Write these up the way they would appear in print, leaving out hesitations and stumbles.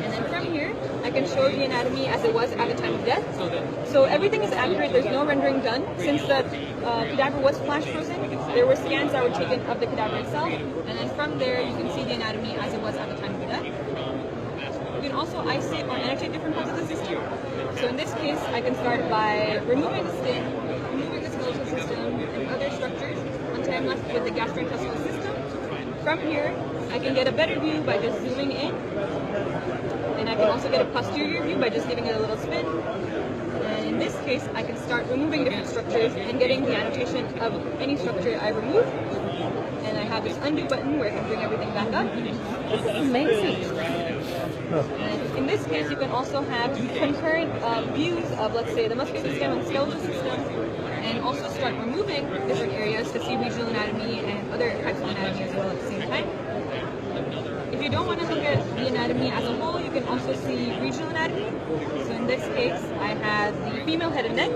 And then from here, I can show the anatomy as it was at the time of death. So everything is accurate. There's no rendering done. Since the cadaver was flash frozen, there were scans that were taken of the cadaver itself. And then from there, you can see the anatomy as it was at the time of death. You can also isolate or annotate different parts of the system. So in this case, I can start by removing the skin, removing the skeletal system, and other structures until I'm left with the gastrointestinal system. From here, I can get a better view by just zooming in. And I can also get a posterior view by just giving it a little spin. And in this case, I can start removing different structures and getting the annotation of any structure I remove. And I have this undo button where I can bring everything back up. This is amazing. And in this case, you can also have concurrent views of, let's say, the muscular system and skeletal system, and also start removing different areas to see regional anatomy and other types of anatomy as well at the same time. If you don't want to look at the anatomy as a whole, you can also see regional anatomy. So in this case, I have the female head and neck.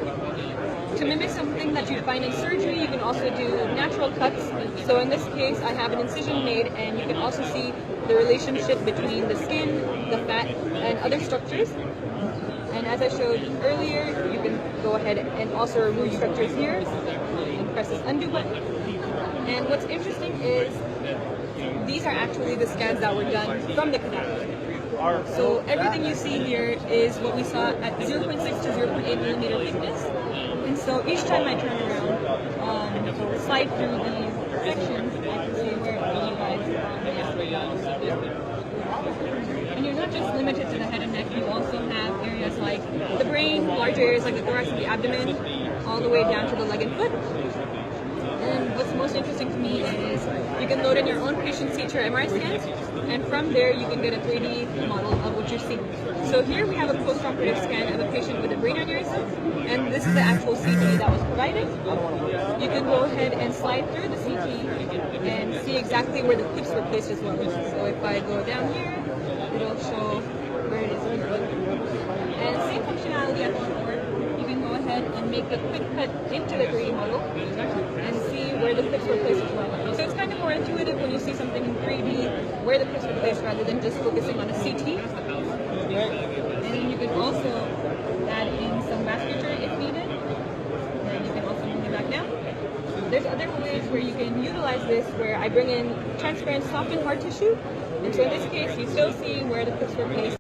To mimic something that you'd find in surgery, you can also do natural cuts. So in this case, I have an incision made, and you can also see the relationship between the skin, the fat, and other structures. And as I showed earlier, you can go ahead and also remove structures here and press this undo button. And what's interesting is these are actually the scans that were done from the cadaver. So everything you see here is what we saw at 0.6 to 0.8 millimeter thickness. And so each time I turn around, slide through these sections, I can see where you guys and you're not just limited to the head and neck, you also have areas like the brain, larger areas like the thorax and the abdomen, all the way down to the leg and foot. And what's most interesting to me is you can load in your own patient's CT or MRI scans, and from there you can get a 3D model of what you're seeing. So here we have a post-operative scan of a patient with a brain aneurysm, and this is the actual CT that was provided. You can go ahead and slide through the CT and see exactly where the clips were placed as well. So if I go down here, it'll show where it is. And same functionality as before. You can go ahead and make a quick cut into the 3D model and see where the clips were placed as well. So it's kind of more intuitive when you see something in 3D, where the clips were placed rather than just focusing on a CT. And you can also add in some vasculature if needed. And you can also bring it back down. There's other ways where you can utilize this where I bring in transparent, soft, and hard tissue. And so in this case, you still see where the clips were placed.